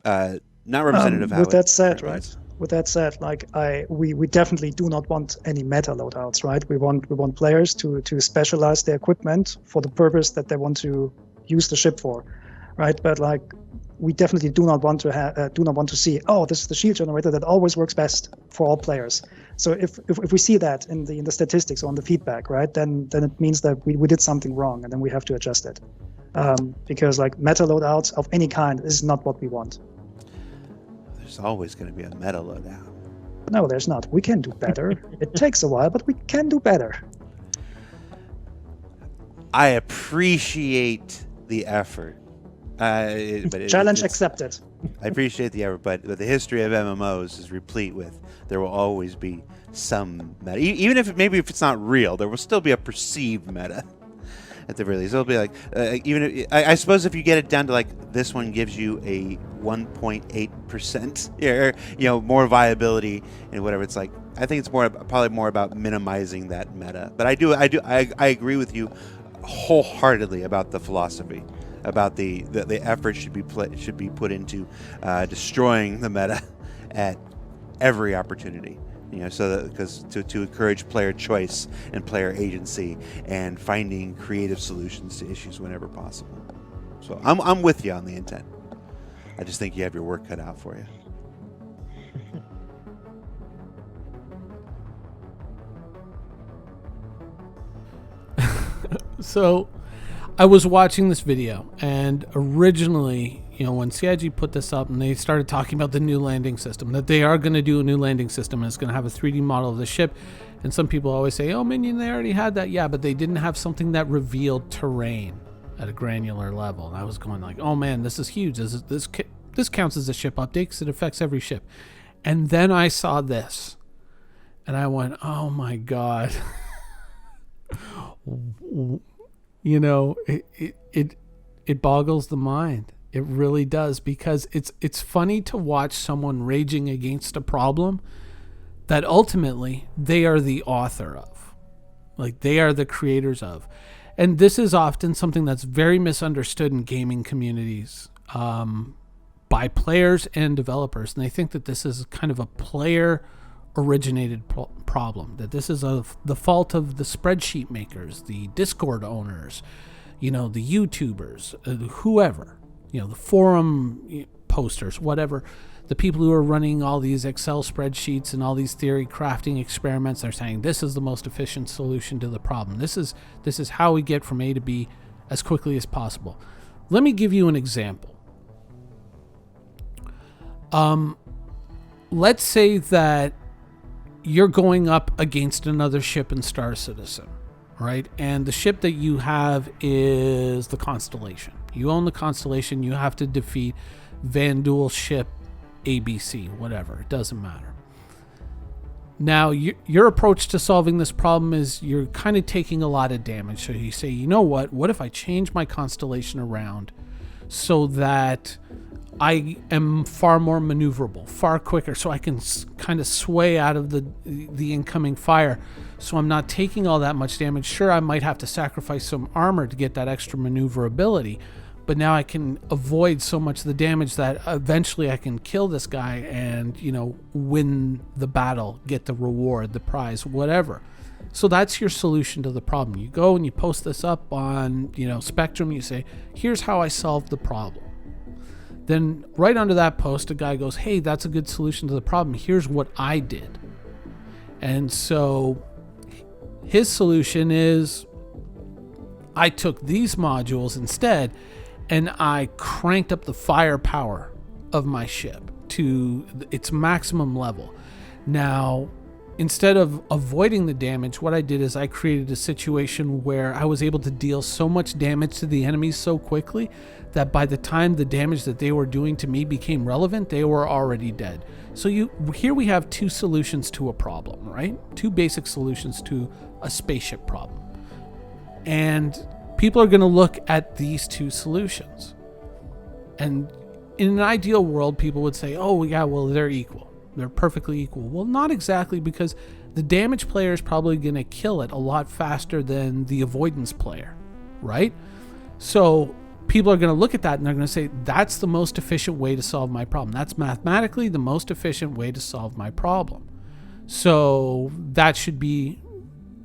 Not representative of how With that it said, currently right? is. With that said, like we definitely do not want any meta loadouts, right? We want players to specialize their equipment for the purpose that they want to use the ship for, right? But like we definitely do not want to see, oh, this is the shield generator that always works best for all players. So if we see that in the statistics or on the feedback, right, then it means that we did something wrong, and then we have to adjust it. Because like meta loadouts of any kind is not what we want. There's always going to be a meta loadout. No, there's not. We can do better. It takes a while, but we can do better. I appreciate the effort. Challenge accepted. I appreciate the effort, but the history of MMOs is replete with there will always be some meta. Even if it's not real, there will still be a perceived meta. At the very least, it'll be like I suppose if you get it down to like this one gives you a 1.8% or more viability and whatever. It's like I think it's probably more about minimizing that meta. But I agree with you wholeheartedly about the philosophy, about the effort should be put into destroying the meta at every opportunity. So that because to encourage player choice and player agency and finding creative solutions to issues whenever possible. So I'm with you on the intent. I just think you have your work cut out for you. So I was watching this video, and originally, when CIG put this up and they started talking about the new landing system, that they are going to do a new landing system and it's going to have a 3D model of the ship. And some people always say, oh, Minion, they already had that. Yeah, but they didn't have something that revealed terrain at a granular level. And I was going like, oh man, this is huge. This counts as a ship update because it affects every ship. And then I saw this and I went, oh my God. It boggles the mind. It really does, because it's funny to watch someone raging against a problem that ultimately they are the author of, like they are the creators of. And this is often something that's very misunderstood in gaming communities by players and developers. And they think that this is kind of a player originated problem, that this is the fault of the spreadsheet makers, the Discord owners, the YouTubers, whoever, the forum posters, whatever, the people who are running all these Excel spreadsheets and all these theory crafting experiments. They're saying this is the most efficient solution to the problem. This is how we get from A to B as quickly as possible. Let me give you an example. Let's say that you're going up against another ship in Star Citizen, right? And the ship that you have is the Constellation. You own the Constellation. You have to defeat Vandul's ship ABC, whatever. It doesn't matter. Now, your approach to solving this problem is you're kind of taking a lot of damage. So you say, you know what if I change my Constellation around so that I am far more maneuverable, far quicker, so I can kind of sway out of the incoming fire, so I'm not taking all that much damage. Sure, I might have to sacrifice some armor to get that extra maneuverability, but now I can avoid so much of the damage that eventually I can kill this guy and, win the battle, get the reward, the prize, whatever. So that's your solution to the problem. You go and you post this up on, Spectrum. You say, here's how I solved the problem. Then right under that post, a guy goes, hey, that's a good solution to the problem. Here's what I did. And so his solution is I took these modules instead and I cranked up the firepower of my ship to its maximum level. Now, instead of avoiding the damage, what I did is I created a situation where I was able to deal so much damage to the enemies so quickly that by the time the damage that they were doing to me became relevant, they were already dead. So here we have two solutions to a problem, right? Two basic solutions to a spaceship problem. And people are going to look at these two solutions. And in an ideal world, people would say, oh, yeah, well, they're equal. They're perfectly equal. Well, not exactly, because the damage player is probably going to kill it a lot faster than the avoidance player, right? So people are going to look at that and they're going to say, that's the most efficient way to solve my problem. That's mathematically the most efficient way to solve my problem. So that should be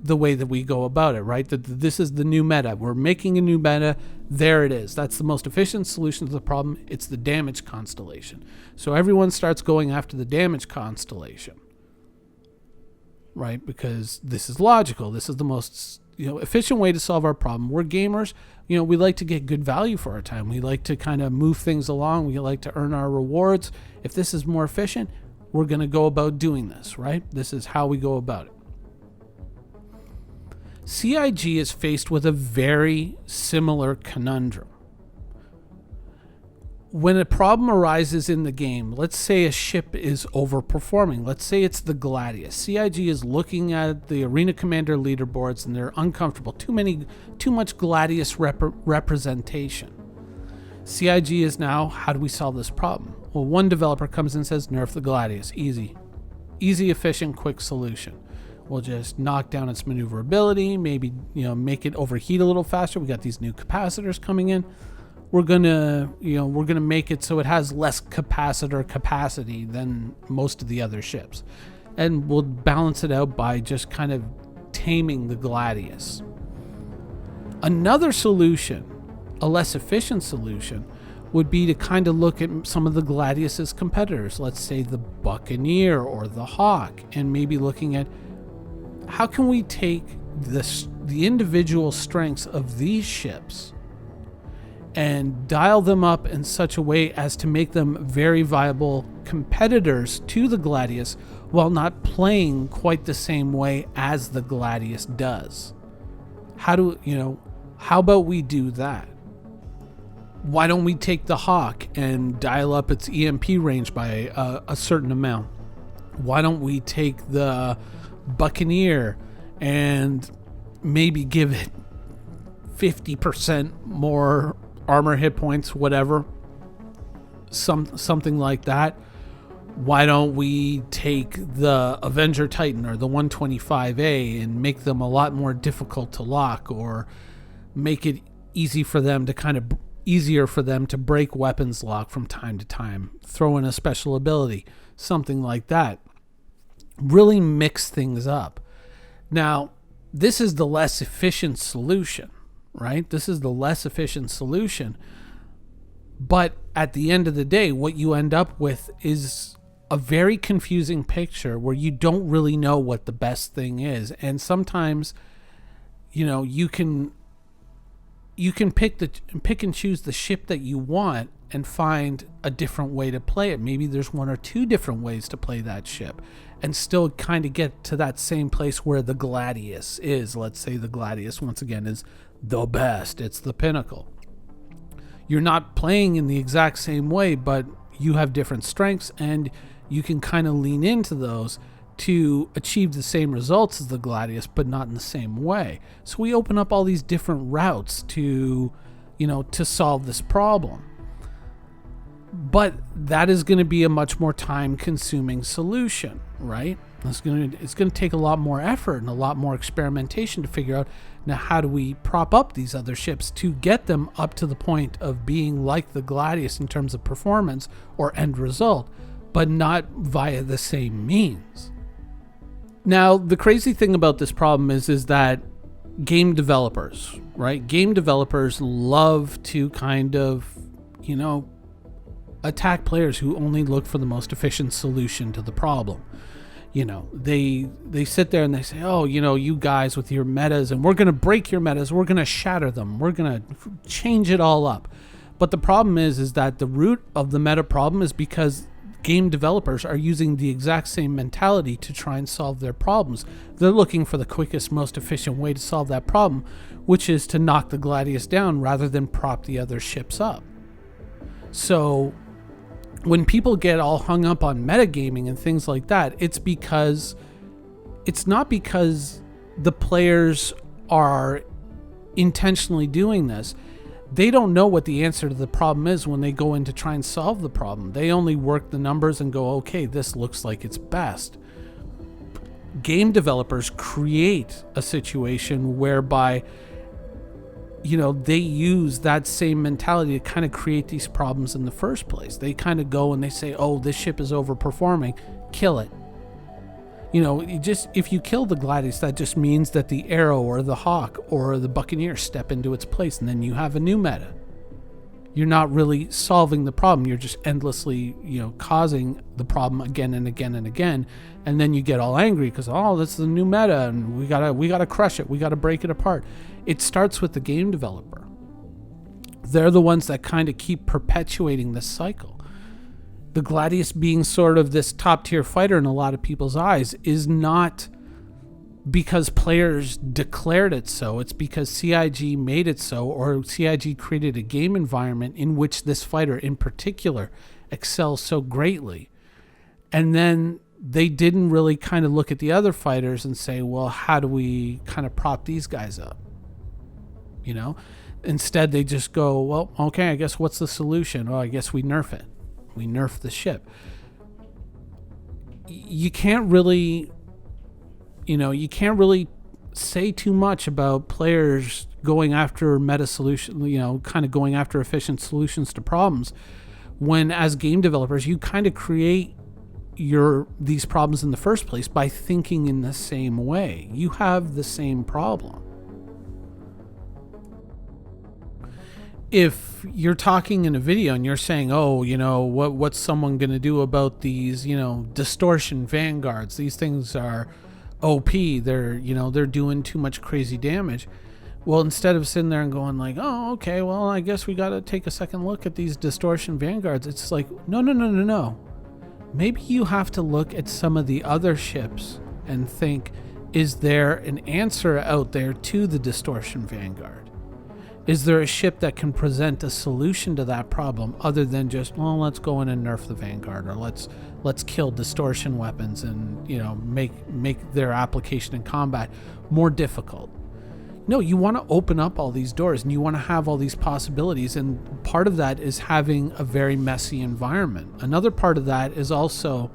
the way that we go about it, right? That this is the new meta. We're making a new meta. There it is. That's the most efficient solution to the problem. It's the damage constellation. So everyone starts going after the damage constellation, right? Because this is logical. This is the most efficient way to solve our problem. We're gamers. We like to get good value for our time. We like to kind of move things along. We like to earn our rewards. If this is more efficient, we're going to go about doing this, right? This is how we go about it. CIG is faced with a very similar conundrum. When a problem arises in the game, let's say a ship is overperforming. Let's say it's the Gladius. CIG is looking at the Arena Commander leaderboards and they're uncomfortable. Too much Gladius representation. CIG is now, how do we solve this problem? Well, one developer comes in and says, nerf the Gladius. Easy, efficient, quick solution. We'll just knock down its maneuverability, maybe make it overheat a little faster. We got these new capacitors coming in. We're gonna make it so it has less capacitor capacity than most of the other ships, and we'll balance it out by just kind of taming the Gladius. Another solution, a less efficient solution, would be to kind of look at some of the Gladius's competitors. Let's say the Buccaneer or the Hawk, and maybe looking at how can we take the individual strengths of these ships and dial them up in such a way as to make them very viable competitors to the Gladius while not playing quite the same way as the Gladius does. How about we do that? Why don't we take the Hawk and dial up its EMP range by a certain amount? Why don't we take the Buccaneer and maybe give it 50% more armor hit points, whatever, something like that? Why don't we take the Avenger Titan or the 125A and make them a lot more difficult to lock, or make it easier for them to break weapons lock from time to time, throw in a special ability, something like that. Really mix things up. Now, this is the less efficient solution, right? This is the less efficient solution. But at the end of the day, what you end up with is a very confusing picture where you don't really know what the best thing is. And sometimes, you can pick and choose the ship that you want and find a different way to play it. Maybe there's one or two different ways to play that ship and still kind of get to that same place where the Gladius is. Let's say the Gladius, once again, is the best. It's the pinnacle. You're not playing in the exact same way, but you have different strengths and you can kind of lean into those to achieve the same results as the Gladius, but not in the same way. So we open up all these different routes to solve this problem. But that is going to be a much more time-consuming solution, right? It's going to take a lot more effort and a lot more experimentation to figure out, now, how do we prop up these other ships to get them up to the point of being like the Gladius in terms of performance or end result, but not via the same means. Now, the crazy thing about this problem is that game developers, right? Game developers love to kind of, attack players who only look for the most efficient solution to the problem. They sit there and they say, oh, you guys with your metas, and we're going to break your metas. We're going to shatter them. We're going to change it all up. But the problem is that the root of the meta problem is because game developers are using the exact same mentality to try and solve their problems. They're looking for the quickest, most efficient way to solve that problem, which is to knock the Gladius down rather than prop the other ships up. So when people get all hung up on metagaming and things like that, it's not because the players are intentionally doing this. They don't know what the answer to the problem is when they go in to try and solve the problem. They only work the numbers and go, okay, this looks like it's best. Game developers create a situation whereby they use that same mentality to kind of create these problems in the first place. They kind of go and they say, oh, this ship is overperforming, kill it. If you kill the Gladius, that just means that the Arrow or the Hawk or the Buccaneer step into its place, and then you have a new meta. You're not really solving the problem. You're just endlessly, causing the problem again and again and again. And then you get all angry because, this is the new meta and we gotta crush it. We gotta break it apart. It starts with the game developer. They're the ones that kind of keep perpetuating this cycle. The Gladius being sort of this top tier fighter in a lot of people's eyes is not because players declared it so. It's because CIG made it so, or CIG created a game environment in which this fighter in particular excels so greatly. And then they didn't really kind of look at the other fighters and say, well, how do we kind of prop these guys up? Instead they just go, well, okay, I guess what's the solution? I guess we nerf it. We nerf the ship. You can't really say too much about players going after meta solution, kind of going after efficient solutions to problems, when as game developers you kind of create these problems in the first place by thinking in the same way. You have the same problem. If you're talking in a video and you're saying, what's someone going to do about these, distortion vanguards? These things are OP. They're doing too much crazy damage. Well, instead of sitting there and going like, oh, okay, well, I guess we got to take a second look at these distortion vanguards. It's like, no. Maybe you have to look at some of the other ships and think, is there an answer out there to the distortion vanguard? Is there a ship that can present a solution to that problem other than just, well, let's go in and nerf the Vanguard, or let's kill distortion weapons and make their application in combat more difficult? No, you want to open up all these doors and you want to have all these possibilities, and part of that is having a very messy environment. Another part of that is also,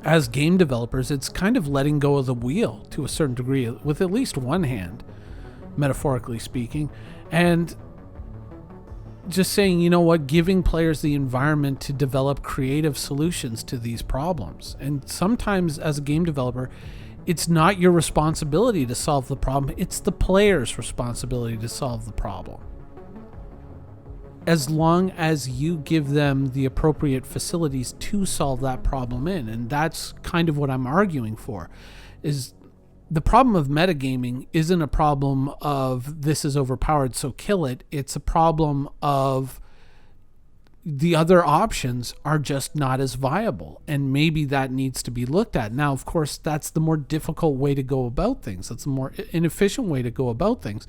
as game developers, it's kind of letting go of the wheel to a certain degree with at least one hand, metaphorically speaking, and just saying, giving players the environment to develop creative solutions to these problems. And sometimes as a game developer, it's not your responsibility to solve the problem, it's the player's responsibility to solve the problem. As long as you give them the appropriate facilities to solve that problem in. And that's kind of what I'm arguing for, is the problem of metagaming isn't a problem of this is overpowered, so kill it. It's a problem of the other options are just not as viable, and maybe that needs to be looked at. Now, of course, that's the more difficult way to go about things. That's the more inefficient way to go about things.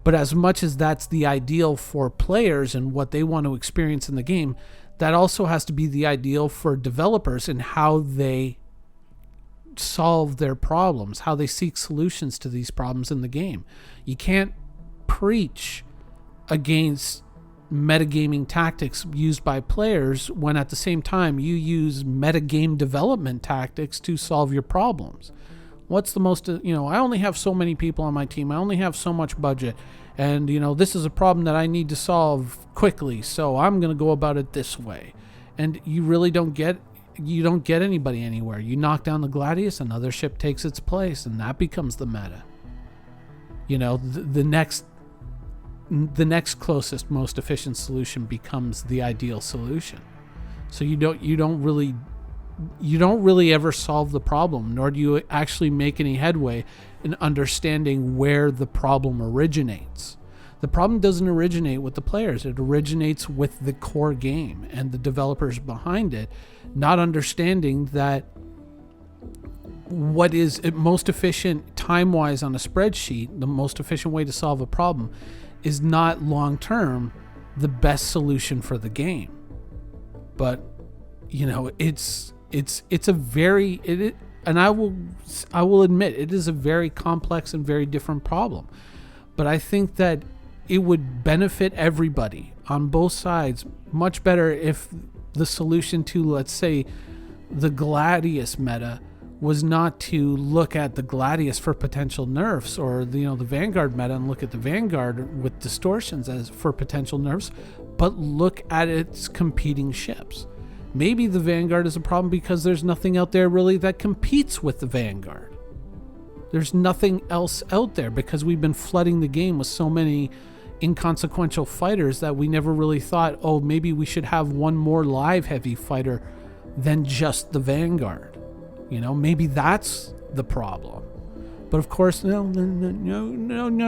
But as much as that's the ideal for players and what they want to experience in the game, that also has to be the ideal for developers and how they solve their problems, how they seek solutions to these problems in the game. You can't preach against metagaming tactics used by players when at the same time you use metagame development tactics to solve your problems. What's the most, I only have so many people on my team, I only have so much budget, and this is a problem that I need to solve quickly, so I'm going to go about it this way. And you really don't get anybody anywhere. You knock down the Gladius, another ship takes its place, and that becomes the meta. The next closest, most efficient solution becomes the ideal solution. So you don't really ever solve the problem, nor do you actually make any headway in understanding where the problem originates. The problem doesn't originate with the players. It originates with the core game and the developers behind it, not understanding that what is most efficient time-wise on a spreadsheet, the most efficient way to solve a problem, is not long-term the best solution for the game. But, it's a very, and I will admit, it is a very complex and very different problem. But I think that it would benefit everybody on both sides much better if the solution to, let's say, the Gladius meta was not to look at the Gladius for potential nerfs, or the Vanguard meta and look at the Vanguard with distortions as for potential nerfs, but look at its competing ships. Maybe the Vanguard is a problem because there's nothing out there really that competes with the Vanguard. There's nothing else out there because we've been flooding the game with so many inconsequential fighters that we never really thought, oh, maybe we should have one more live heavy fighter than just the Vanguard. Maybe that's the problem. But of course, no,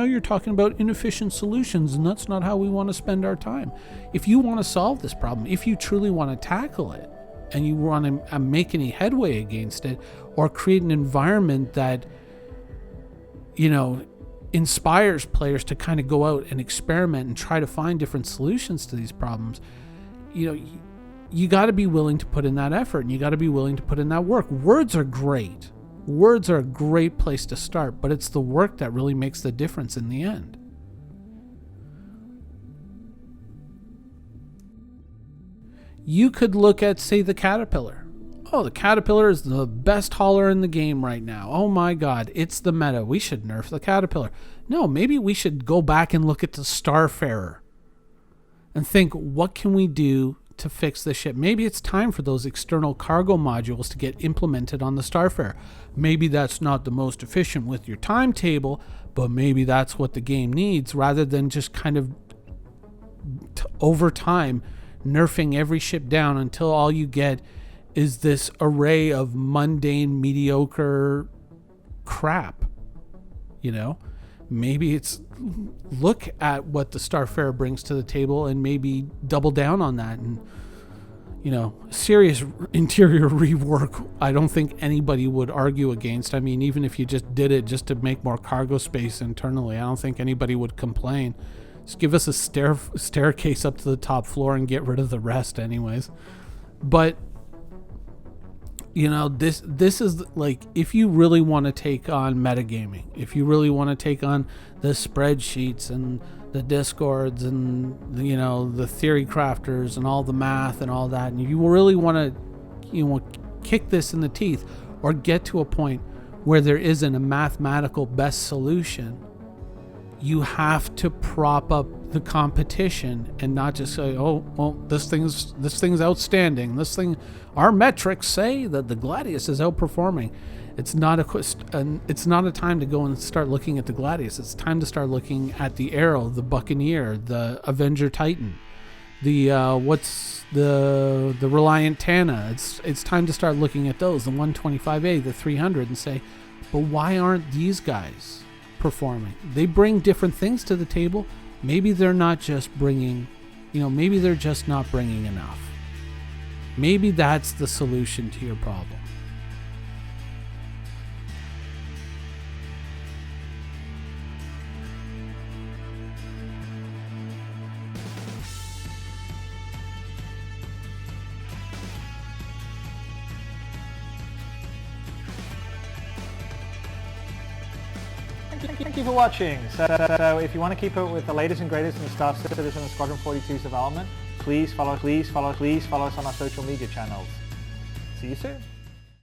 you're talking about inefficient solutions, and that's not how we want to spend our time. If you want to solve this problem, if you truly want to tackle it, and you want to make any headway against it, or create an environment that, inspires players to kind of go out and experiment and try to find different solutions to these problems, you got to be willing to put in that effort, and you got to be willing to put in that work. Words are great. Words are a great place to start, but it's the work that really makes the difference in the end. You could look at, say, the Caterpillar. Oh, the Caterpillar is the best hauler in the game right now. Oh my God, it's the meta. We should nerf the Caterpillar. No, maybe we should go back and look at the Starfarer and think, what can we do to fix the ship? Maybe it's time for those external cargo modules to get implemented on the Starfarer. Maybe that's not the most efficient with your timetable, but maybe that's what the game needs, rather than just kind of over time nerfing every ship down until all you get is this array of mundane, mediocre crap. Maybe it's look at what the Starfarer brings to the table and maybe double down on that. And serious interior rework, I don't think anybody would argue against. I mean, even if you just did it just to make more cargo space internally, I don't think anybody would complain. Just give us a staircase up to the top floor and get rid of the rest anyways. But this is like, if you really want to take on metagaming, if you really want to take on the spreadsheets and the discords and the theory crafters and all the math and all that, and you really want to kick this in the teeth or get to a point where there isn't a mathematical best solution, you have to prop up the competition and not just say, oh, well, this thing's outstanding. Our metrics say that the Gladius is outperforming. It's not a time to go and start looking at the Gladius. It's time to start looking at the Arrow, the Buccaneer, the Avenger Titan, the Reliant Tana. It's time to start looking at those, the 125A, the 300, and say, but why aren't these guys performing? They bring different things to the table. Maybe they're not just bringing, maybe they're just not bringing enough. Maybe that's the solution to your problem. Thank you for watching. So if you want to keep up with the latest and greatest in Star Citizen and Squadron 42's development, please follow us on our social media channels. See you soon.